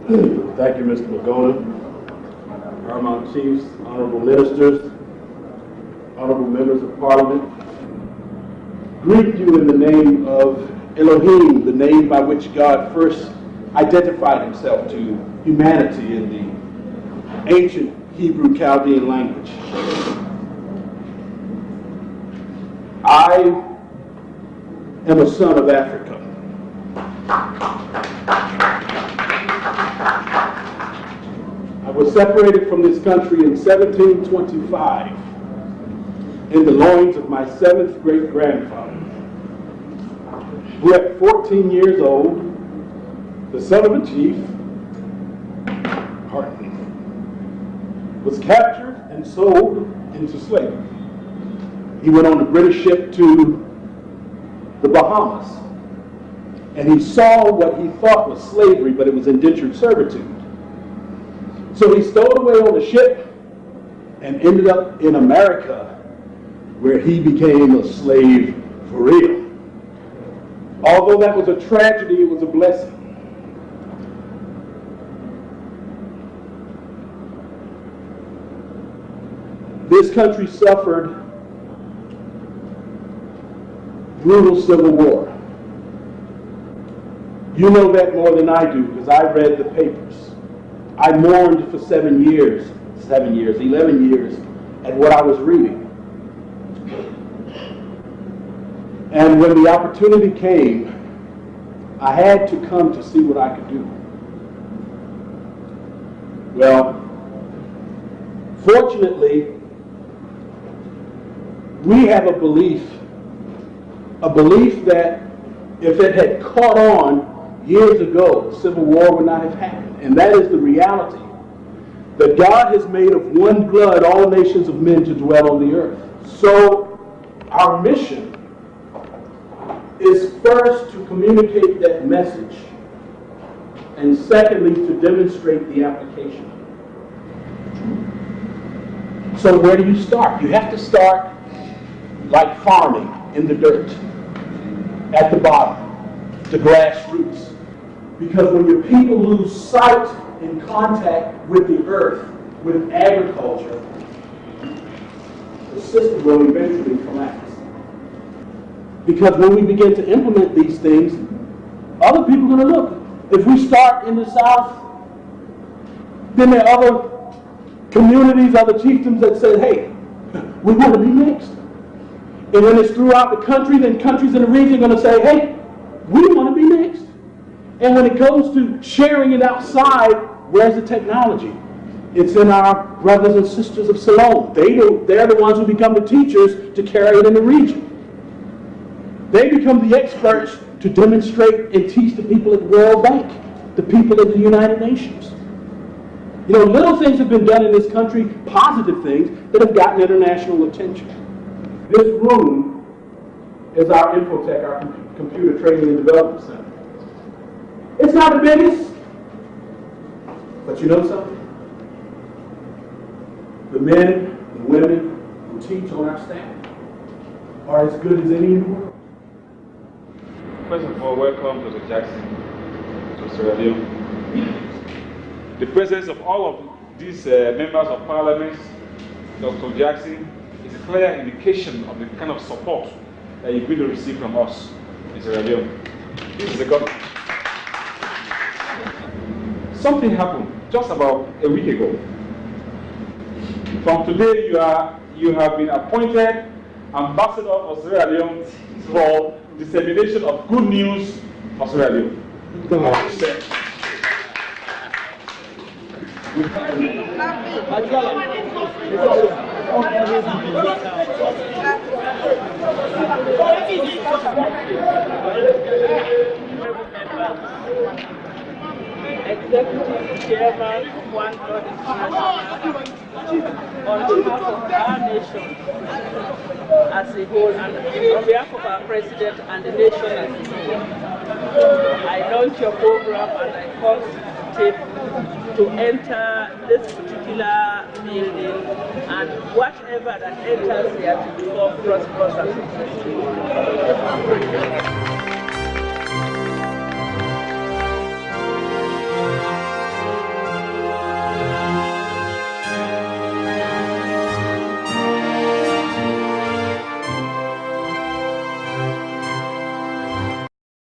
Thank you, Mr. Magona. Paramount Chiefs, honorable ministers, honorable members of Parliament, greet you in the name of Elohim, the name by which God first identified himself to humanity in the ancient Hebrew Chaldean language. I am a son of Africa. I was separated from this country in 1725 in the loins of my 7th great-grandfather, who at 14 years old, the son of a chief, was captured and sold into slavery. He went on a British ship to the Bahamas, and he saw what he thought was slavery, but it was indentured servitude. So he stowed away on the ship and ended up in America, where he became a slave for real. Although that was a tragedy, it was a blessing. This country suffered brutal civil war. You know that more than I do, because I read the papers. I mourned for 11 years at what I was reading. And when the opportunity came, I had to come to see what I could do. Well, fortunately, we have a belief that if it had caught on years ago, the Civil War would not have happened. And that is the reality, that God has made of one blood all nations of men to dwell on the earth. So our mission is first to communicate that message, and secondly, to demonstrate the application. So where do you start? You have to start like farming, in the dirt, at the bottom, the grassroots. Because when your people lose sight and contact with the earth, with agriculture, the system will eventually collapse. Because when we begin to implement these things, other people are going to look. If we start in the South, then there are other communities, other chiefdoms that say, hey, we want to be next. And when it's throughout the country, then countries in the region are going to say, hey, we want to be next. And when it goes to sharing it outside, where's the technology? It's in our brothers and sisters of Salome. They're the ones who become the teachers to carry it in the region. They become the experts to demonstrate and teach the people at the World Bank, the people of the United Nations. You know, little things have been done in this country, positive things, that have gotten international attention. This room is our Infotech, our Computer Training and Development Center. It's not the biggest, but you know something? The men and women who teach on our staff are as good as any in the world. First of all, welcome Dr. Jackson to Sierra Leone. The presence of all of these members of Parliament, Dr. Jackson, is a clear indication of the kind of support that you're going to receive from us in Sierra Leone. This is the government. Something happened just about a week ago. From today, you have been appointed ambassador of Sierra Leone for dissemination of good news of Sierra Leone. Executive Chairman, 1BLOOD on behalf of our nation as a whole, and on behalf of our President and the nation as a whole, I launch your program and I call to enter this particular building, and whatever that enters here to become prosperous and successful.